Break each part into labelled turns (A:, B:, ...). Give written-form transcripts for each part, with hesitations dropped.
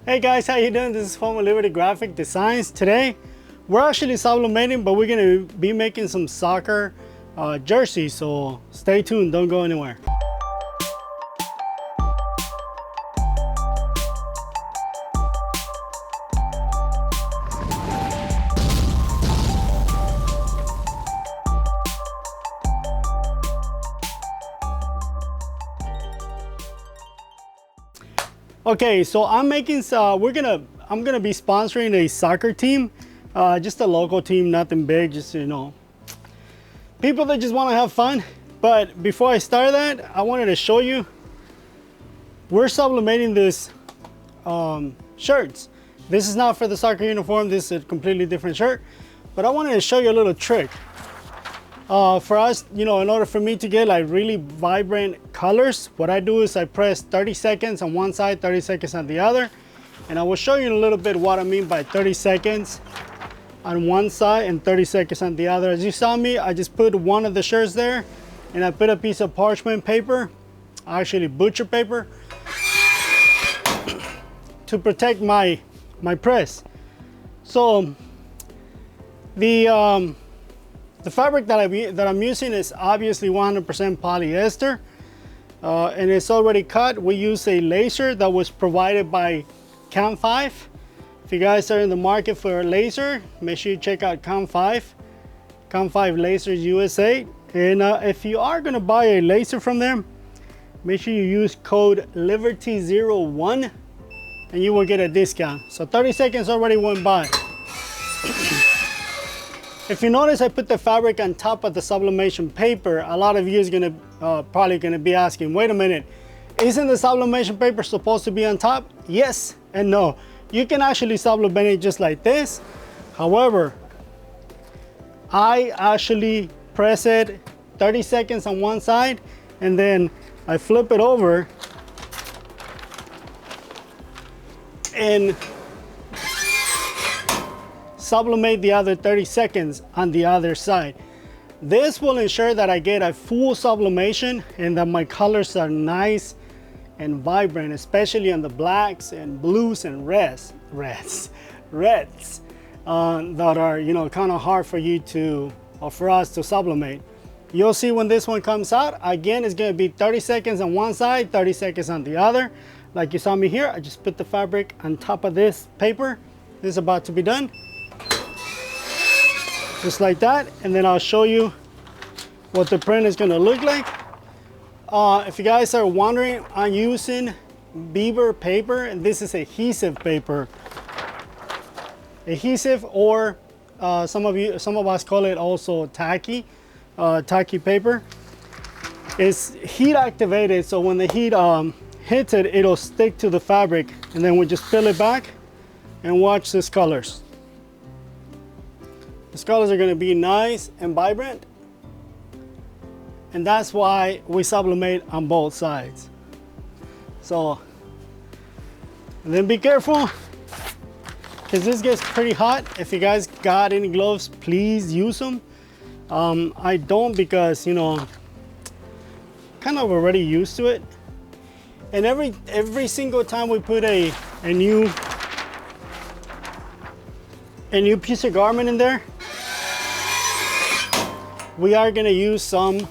A: Hey guys, how you doing? This is from Liberty Graphic Designs. Today, we're actually sublimating, but we're gonna be making some soccer jerseys, so stay tuned, don't go anywhere. Okay, so I'm making, I'm gonna be sponsoring a soccer team, just a local team, nothing big, just, you know, people that just want to have fun. But before I start that, I wanted to show you, we're sublimating this shirts. This is not for the soccer uniform, this is a completely different shirt, but I wanted to show you a little trick. For us, you know, in order for me to get like really vibrant colors, what I do is I press 30 seconds on one side, 30 seconds on the other. And I will show you in a little bit what I mean by 30 seconds on one side and 30 seconds on the other. As you saw me, I just put one of the shirts there and I put a piece of parchment paper, actually butcher paper, to protect my press. So the fabric that I'm using is obviously 100% polyester, and it's already cut. We use a laser that was provided by Cam 5. If you guys are in the market for a laser, make sure you check out Cam 5 Lasers USA. And if you are gonna buy a laser from them, make sure you use code liberty01 and you will get a discount. So 30 seconds already went by. If you notice, I put the fabric on top of the sublimation paper. A lot of you is probably gonna be asking, wait a minute, isn't the sublimation paper supposed to be on top? Yes and no. You can actually sublimate it just like this. However, I actually press it 30 seconds on one side and then I flip it over and sublimate the other 30 seconds on the other side. This will ensure that I get a full sublimation and that my colors are nice and vibrant, especially on the blacks and blues and reds that are, you know, kind of hard for you to, or for us to sublimate. You'll see when this one comes out, again, it's gonna be 30 seconds on one side, 30 seconds on the other. Like you saw me here, I just put the fabric on top of this paper. This is about to be done. Just like that, and then I'll show you what the print is gonna look like. If you guys are wondering, I'm using Beaver paper, and this is adhesive paper. Adhesive, or some of us call it also tacky paper. It's heat activated, so when the heat hits it, it'll stick to the fabric, and then we just peel it back and watch these colors. These colors are gonna be nice and vibrant, and that's why we sublimate on both sides. So, and then be careful, because this gets pretty hot. If you guys got any gloves, please use them. I don't, because, you know, kind of already used to it. And every single time we put a new piece of garment in there, we are gonna use some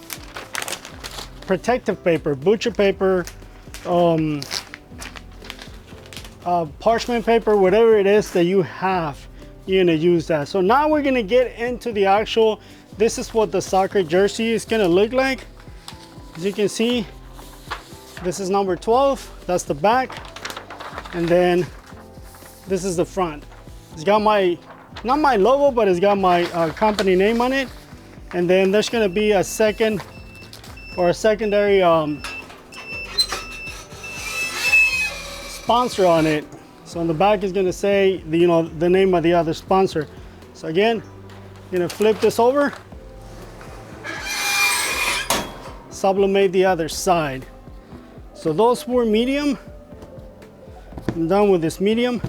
A: protective paper, butcher paper, parchment paper, whatever it is that you have, you're gonna use that. So now we're gonna get into the actual, this is what the soccer jersey is gonna look like. As you can see, this is number 12, that's the back, and then this is the front. It's got my, not my logo, but it's got my company name on it. And then there's gonna be a second or a secondary sponsor on it. So on the back is gonna say the, you know, the name of the other sponsor. So again, I'm gonna flip this over, sublimate the other side. So those were medium. I'm done with this medium.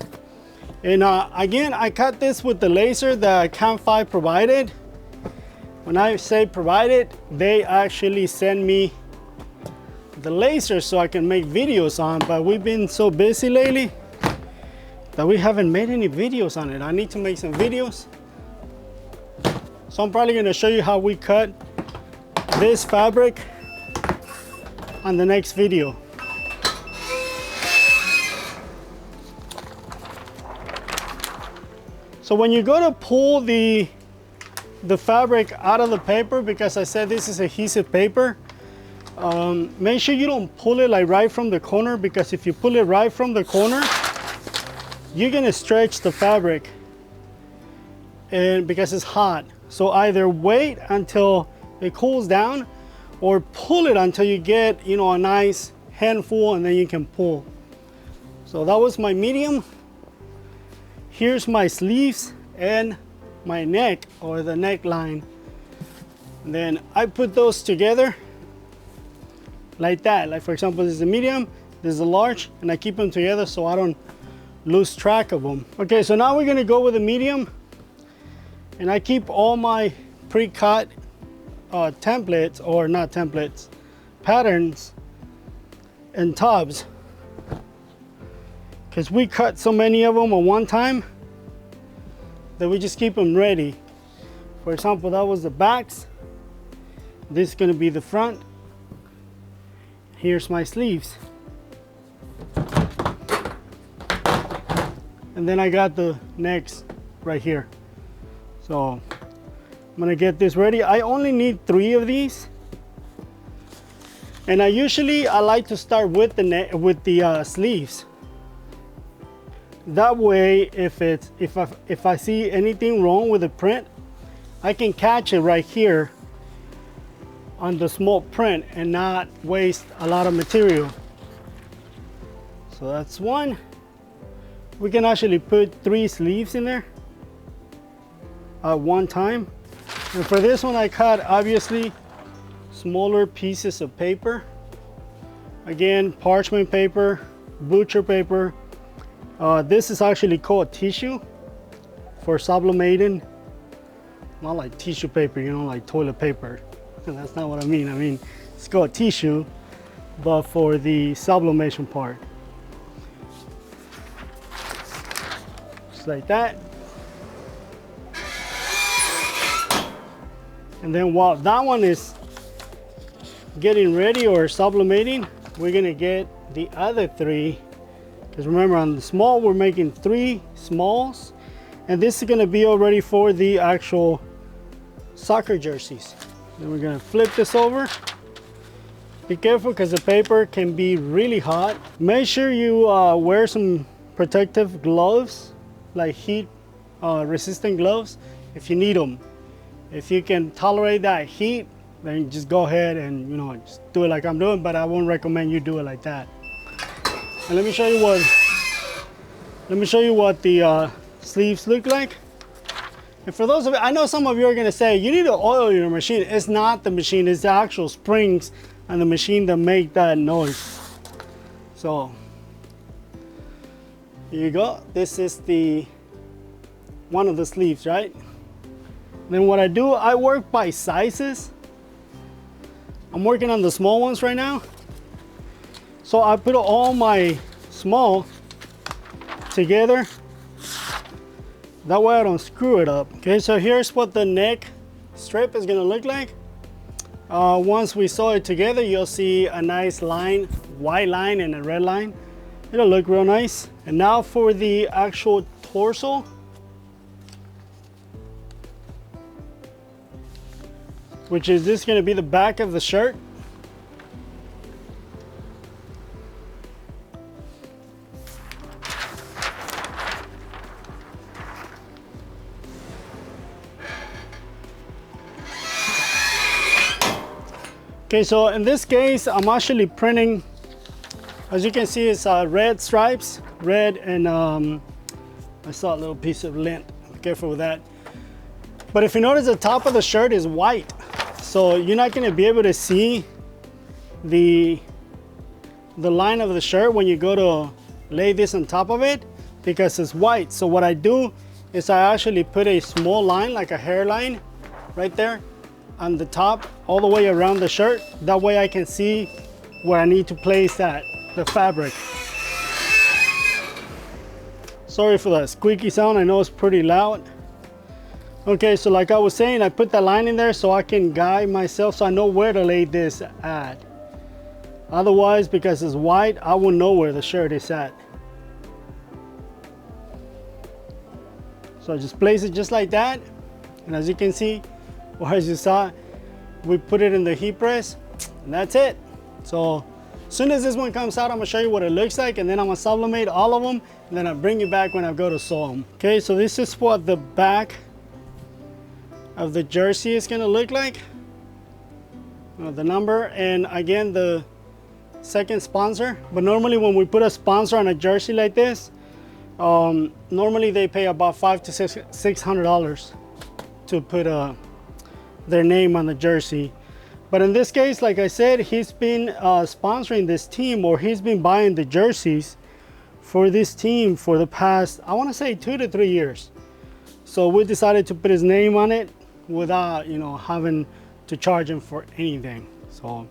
A: And again, I cut this with the laser that Cam 5 provided. When I say provided, they actually send me the laser so I can make videos on, but we've been so busy lately that we haven't made any videos on it. I need to make some videos. So I'm probably gonna show you how we cut this fabric on the next video. So when you go to pull the fabric out of the paper, because I said this is adhesive paper, make sure you don't pull it like right from the corner, because if you pull it right from the corner, you're gonna stretch the fabric, and because it's hot. So either wait until it cools down or pull it until you get, you know, a nice handful, and then you can pull. So that was my medium. Here's my sleeves and my neck, or the neckline. And then I put those together like that. Like for example, this is a medium, this is a large, and I keep them together so I don't lose track of them. Okay, so now we're gonna go with a medium, and I keep all my pre-cut templates, or not templates, patterns and tubs, because we cut so many of them at one time that we just keep them ready. For example, that was the backs. This is gonna be the front. Here's my sleeves. And then I got the necks right here. So I'm gonna get this ready. I only need 3 of these. And I like to start with the sleeves. That way, if I see anything wrong with the print, I can catch it right here on the small print and not waste a lot of material. So that's one. We can actually put 3 sleeves in there at one time. And for this one, I cut obviously smaller pieces of paper. Again, parchment paper, butcher paper. This is actually called tissue for sublimating. Not like tissue paper, you know, like toilet paper. That's not what I mean. I mean, it's called tissue, but for the sublimation part. Just like that. And then while that one is getting ready or sublimating, we're gonna get the other 3. Because remember, on the small, we're making 3 smalls, and this is gonna be already for the actual soccer jerseys. Then we're gonna flip this over. Be careful because the paper can be really hot. Make sure you wear some protective gloves, like heat resistant gloves, if you need them. If you can tolerate that heat, then just go ahead and, you know, just do it like I'm doing, but I won't recommend you do it like that. And let me show you what the sleeves look like. And for those of you, I know some of you are gonna say, you need to oil your machine. It's not the machine, it's the actual springs and the machine that make that noise. So, here you go. This is one of the sleeves, right? Then what I do, I work by sizes. I'm working on the small ones right now. So I put all my small together. That way I don't screw it up. Okay, so here's what the neck strip is gonna look like. Once we sew it together, you'll see a nice line, white line and a red line. It'll look real nice. And now for the actual torso. Which is this gonna be the back of the shirt. Okay, so in this case, I'm actually printing, as you can see, it's red stripes, red, and I saw a little piece of lint. Be careful with that. But if you notice, the top of the shirt is white. So you're not gonna be able to see the line of the shirt when you go to lay this on top of it, because it's white. So what I do is I actually put a small line, like a hairline, right there on the top, all the way around the shirt. That way I can see where I need to place the fabric. Sorry for that squeaky sound, I know it's pretty loud. Okay, so like I was saying, I put that line in there so I can guide myself, so I know where to lay this at. Otherwise, because it's white, I will know where the shirt is at. So I just place it just like that. And as you can see, or as you saw, we put it in the heat press, and that's it. So as soon as this one comes out, I'm gonna show you what it looks like, and then I'm gonna sublimate all of them, and then I'll bring you back when I go to sew them. Okay, so this is what the back of the jersey is gonna look like. The number, and again, the second sponsor. But normally when we put a sponsor on a jersey like this, normally they pay about $500 to $600 to put their name on the jersey. But in this case, like I said, he's been sponsoring this team, or he's been buying the jerseys for this team for the past, I want to say 2 to 3 years. So we decided to put his name on it without, you know, having to charge him for anything. So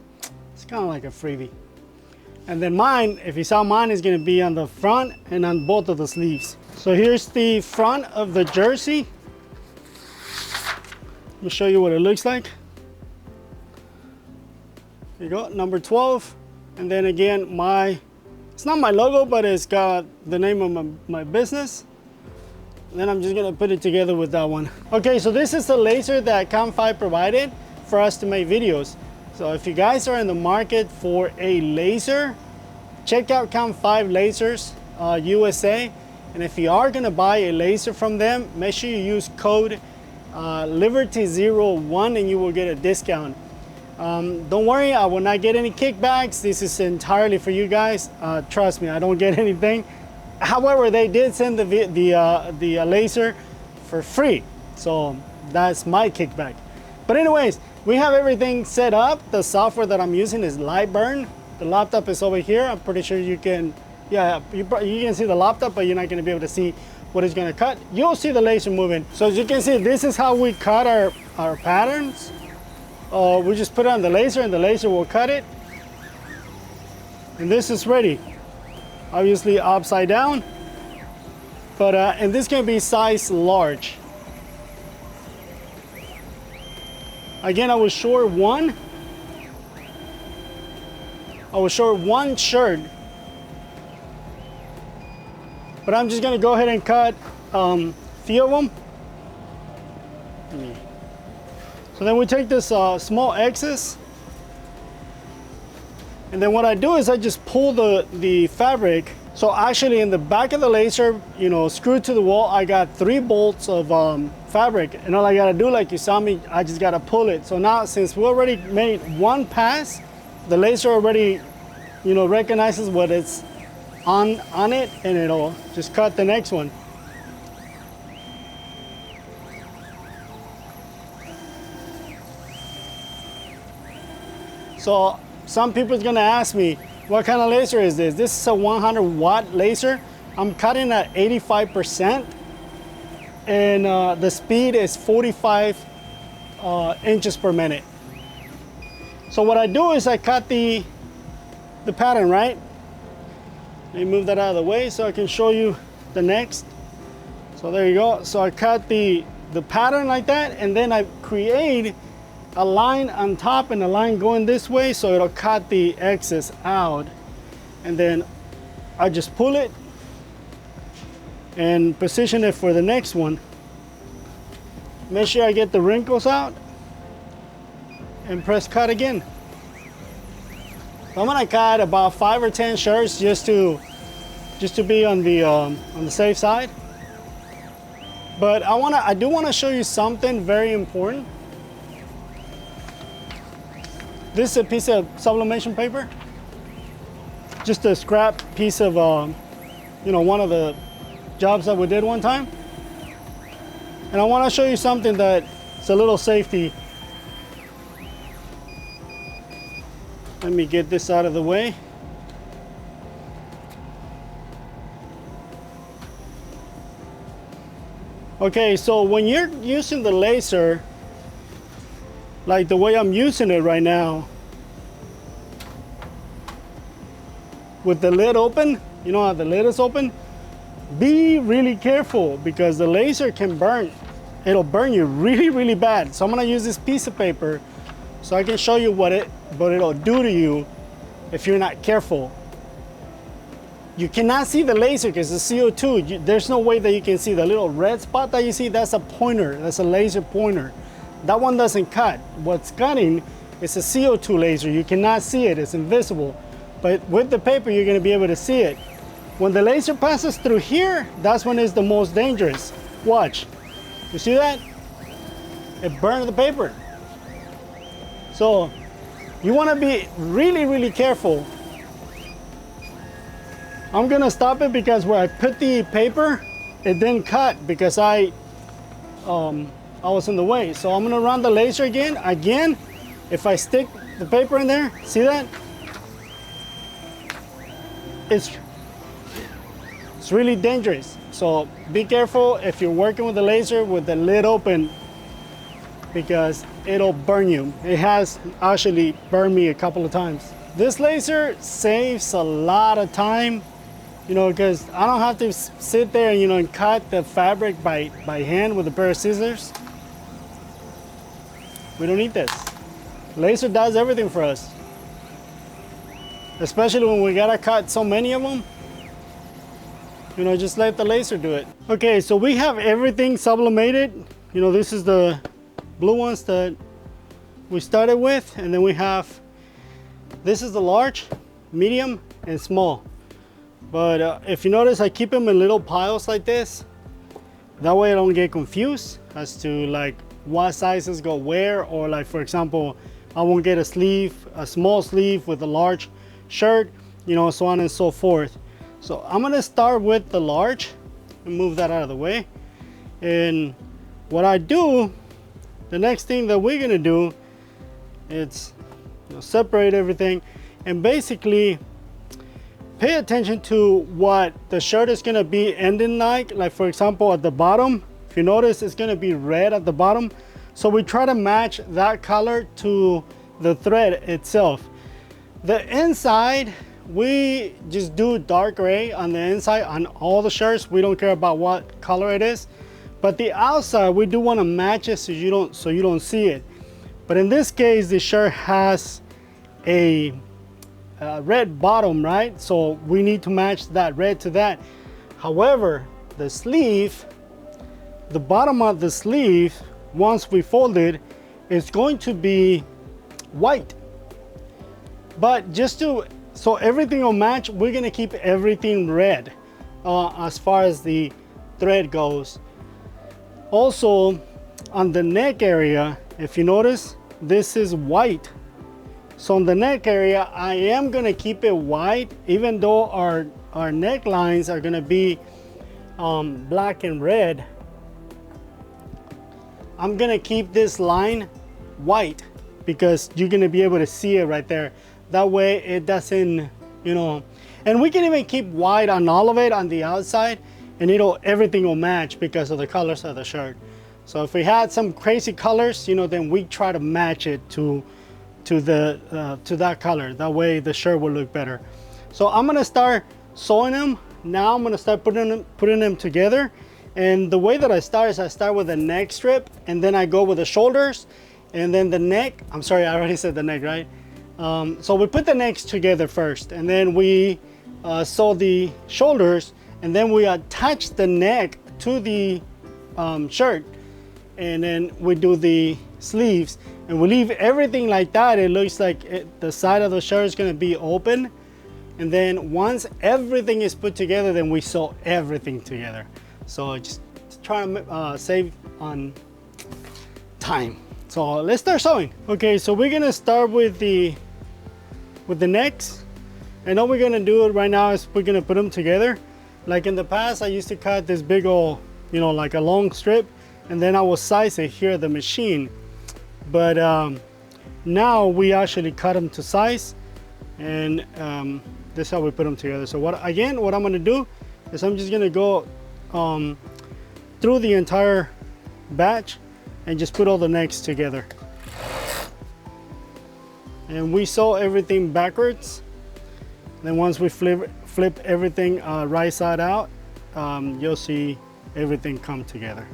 A: it's kind of like a freebie. And then mine, if you saw mine, is going to be on the front and on both of the sleeves. So here's the front of the jersey. Let me show you what it looks like. There you go, number 12. And then again, it's not my logo, but it's got the name of my business. And then I'm just gonna put it together with that one. Okay, so this is the laser that Cam 5 provided for us to make videos. So if you guys are in the market for a laser, check out Cam 5 Lasers USA. And if you are gonna buy a laser from them, make sure you use code Liberty01 and you will get a discount. Don't worry, I will not get any kickbacks. This is entirely for you guys. Trust me, I don't get anything. However, they did send the laser for free, so that's my kickback. But anyways, we have everything set up. The software that I'm using is Lightburn. The laptop is over here. I'm pretty sure you can, yeah, you can see the laptop, but you're not gonna be able to see what it's gonna cut. You'll see the laser moving. So as you can see, this is how we cut our patterns. We just put it on the laser, and the laser will cut it. And this is ready. Obviously upside down, but and this can be size large. Again, I was short one shirt, but I'm just gonna go ahead and cut few of them. So then we take this small excess, and then what I do is I just pull the fabric. So actually in the back of the laser, you know, screwed to the wall, I got 3 bolts of fabric, and all I gotta do, like you saw me, I just gotta pull it. So now, since we already made one pass, the laser already, you know, recognizes what it's on it, and it'll just cut the next one. So some people's gonna ask me, what kind of laser is this? This is a 100-watt laser. I'm cutting at 85%, and the speed is 45 inches per minute. So what I do is I cut the pattern, right? Let me move that out of the way so I can show you the next. So there you go. So I cut the pattern like that, and then I create a line on top and a line going this way, so it'll cut the excess out. And then I just pull it and position it for the next one. Make sure I get the wrinkles out and press cut again. So I'm gonna cut about 5 or 10 shirts just to be on the safe side. But I do wanna show you something very important. This is a piece of sublimation paper, just a scrap piece of, you know, one of the jobs that we did one time. And I want to show you something that's a little safety. Let me get this out of the way. Okay, so when you're using the laser, like the way I'm using it right now, with the lid open, you know how the lid is open? be really careful because the laser can burn. It'll burn you really, really bad. So I'm gonna use this piece of paper so I can show you what it'll do to you if you're not careful. You cannot see the laser because it's CO2. There's no way that you can see the little red spot that you see. That's a pointer. That's a laser pointer. That one doesn't cut. What's cutting is a CO2 laser. You cannot see it. It's invisible. But with the paper, you're going to be able to see it. When the laser passes through here, that's when it's the most dangerous. Watch. You see that? It burned the paper. So you want to be really, really careful. I'm gonna stop it because where I put the paper, it didn't cut because I was in the way. So I'm gonna run the laser again. If I stick the paper in there, see that? It's really dangerous. So be careful if you're working with the laser with the lid open because it'll burn you. It has actually burned me a couple of times. This laser saves a lot of time. You know, because I don't have to sit there, you know, and cut the fabric by hand with a pair of scissors. We don't need this. Laser does everything for us. Especially when we gotta cut so many of them. You know, just let the laser do it. Okay, so we have everything sublimated. You know, this is the blue ones that we started with. And then we have, this is the large, medium, and small. But if you notice, I keep them in little piles like this. That way I don't get confused as to like what sizes go where, or like, for example, I won't get a sleeve, a small sleeve with a large shirt, you know, so on and so forth. So I'm gonna start with the large and move that out of the way. And what I do, the next thing that we're gonna do, it's, you know, separate everything and basically pay attention to what the shirt is gonna be ending like. Like for example, at the bottom, if you notice, it's gonna be red at the bottom. So we try to match that color to the thread itself. The inside, we just do dark gray on the inside on all the shirts. We don't care about what color it is. But the outside, we do wanna match it so you don't see it. But in this case, the shirt has a red bottom, right? So we need to match that red to that. However, the sleeve, the bottom of the sleeve, once we fold it, is going to be white. But just to, so everything will match, we're gonna keep everything red as far as the thread goes. Also, on the neck area, if you notice, this is white. So on the neck area, I am gonna keep it white, even though our necklines are gonna be black and red. I'm gonna keep this line white because you're gonna be able to see it right there. That way it doesn't, you know, and we can even keep white on all of it on the outside and everything will match because of the colors of the shirt. So if we had some crazy colors, you know, then we try to match it to that color. That way the shirt will look better. So I'm gonna start sewing them. Now I'm gonna start putting them together. And the way that I start is I start with the neck strip and then I go with the shoulders and then the neck. I'm sorry, I already said the neck, right? So we put the necks together first and then we sew the shoulders and then we attach the neck to the shirt and then we do the sleeves and we leave everything like that. It looks like the side of the shirt is going to be open, and then once everything is put together, then we sew everything together. So just try to save on time. So let's start sewing. Okay, so we're gonna start with the necks, and all we're gonna do right now is we're gonna put them together. Like in the past, I used to cut this big old, you know, like a long strip, and then I will size it here at the machine. But now we actually cut them to size, and this is how we put them together. So what I'm gonna do is I'm just gonna go through the entire batch and just put all the necks together. And we sew everything backwards. Then once we flip everything right side out, you'll see everything come together.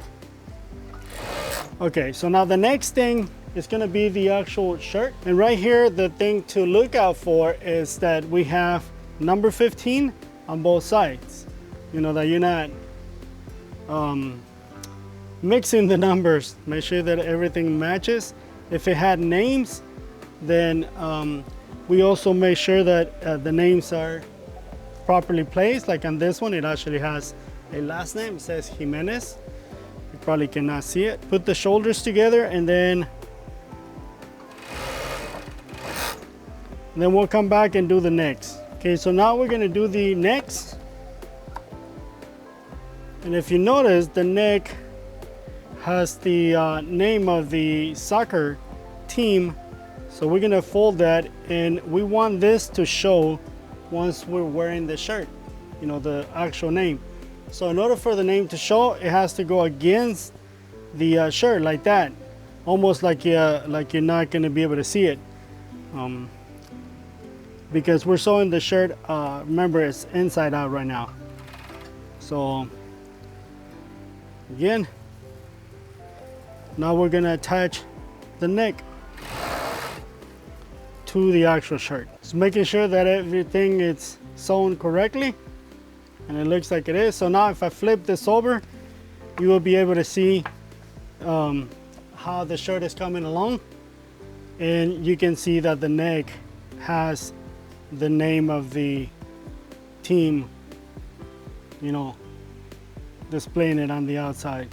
A: Okay, so now the next thing is gonna be the actual shirt. And right here, the thing to look out for is that we have number 15 on both sides. You know, that you're not mixing the numbers. Make sure that everything matches. If it had names, then we also make sure that the names are properly placed. Like on this one, it actually has a last name. It says Jimenez. You probably cannot see it. Put the shoulders together, and then we'll come back and do the necks. Okay, so now we're gonna do the necks. And if you notice, the neck has the name of the soccer team. So we're gonna fold that, and we want this to show once we're wearing the shirt, you know, the actual name. So in order for the name to show, it has to go against the shirt like that, almost like you're not gonna be able to see it. Because we're sewing the shirt, remember it's inside out right now. So again, now we're gonna attach the neck to the actual shirt. Just making sure that everything is sewn correctly, and it looks like it is. So now if I flip this over, you will be able to see how the shirt is coming along, and you can see that the neck has the name of the team, you know, displaying it on the outside,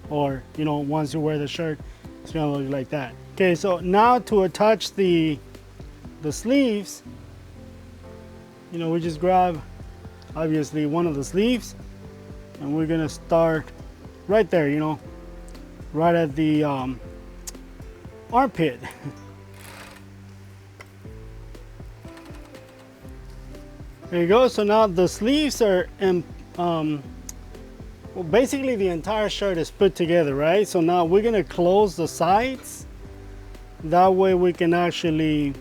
A: or you know, once you wear the shirt, it's gonna look like that. Okay, so now to attach the sleeves, you know, we just grab obviously one of the sleeves, and we're gonna start right there, you know, right at the armpit. There you go. So now the sleeves are in, well, basically the entire shirt is put together, right? So now we're gonna close the sides. That way we can actually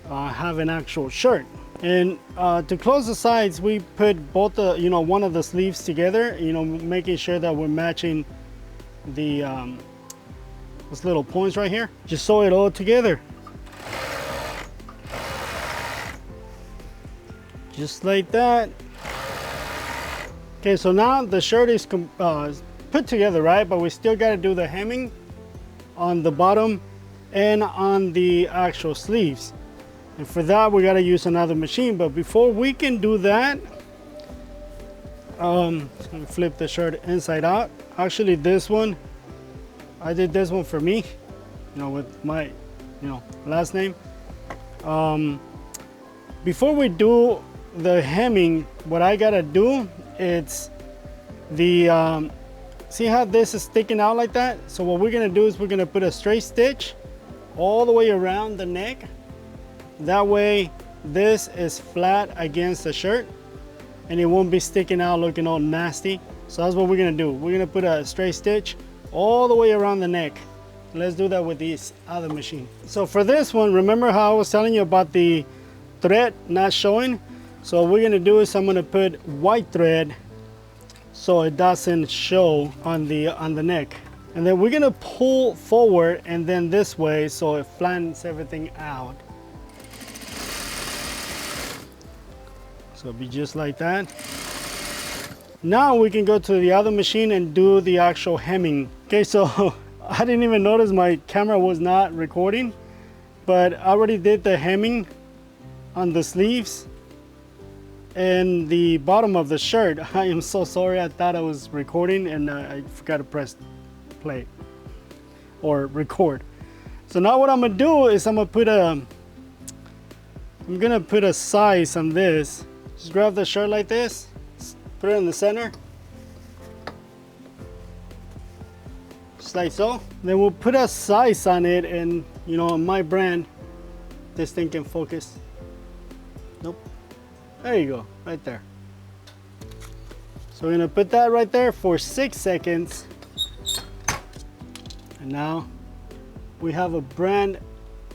A: have an actual shirt. And to close the sides, we put both the, you know, one of the sleeves together, you know, making sure that we're matching the those little points right here. Just sew it all together. Just like that. Okay, so now the shirt is put together, right? But we still got to do the hemming on the bottom and on the actual sleeves. And for that, we got to use another machine. But before we can do that, I'm just gonna flip the shirt inside out. Actually, this one, I did this one for me, you know, with my, you know, last name. Before we do the hemming, what I gotta do, it's the see how this is sticking out like that? So what we're gonna do is we're gonna put a straight stitch all the way around the neck. That way this is flat against the shirt and it won't be sticking out looking all nasty. So that's what we're gonna do. We're gonna put a straight stitch all the way around the neck. Let's do that with this other machine. So for this one, remember how I was telling you about the thread not showing? So what we're gonna do is I'm gonna put white thread so it doesn't show on the neck. And then we're gonna pull forward and then this way so it flattens everything out. So it'll be just like that. Now we can go to the other machine and do the actual hemming. Okay, so I didn't even notice my camera was not recording, but I already did the hemming on the sleeves and the bottom of the shirt. I am so sorry, I thought I was recording and I forgot to press play or record. So now what I'm gonna do is I'm gonna put a size on this. Just grab the shirt like this, put it in the center, just like so. Then we'll put a size on it, and you know, on my brand, this thing can focus. Nope. There you go, right there. So we're gonna put that right there for 6 seconds. And now we have a brand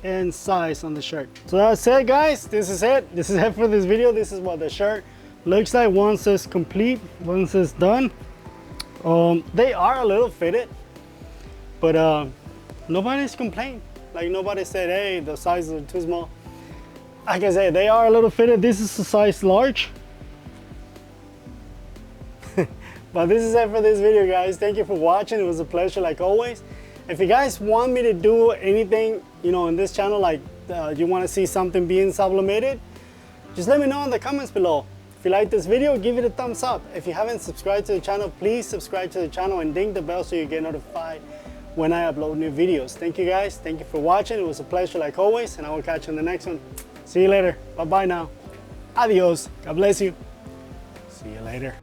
A: and size on the shirt. So that's it, guys. This is it for this video. This is what the shirt Looks like one says complete, one says done. They are a little fitted, but nobody's complained. Like nobody said, hey, the sizes are too small. Like I said, they are a little fitted. This is a size large. But this is it for this video, guys. Thank you for watching. It was a pleasure like always. If you guys want me to do anything, you know, in this channel, like you want to see something being sublimated, just let me know in the comments below. If you like this video, give it a thumbs up. If you haven't subscribed to the channel, please subscribe to the channel and ding the bell so you get notified when I upload new videos. Thank you guys. Thank you for watching. It was a pleasure like always, and I will catch you in the next one. See you later. Bye-bye now. Adios. God bless you. See you later.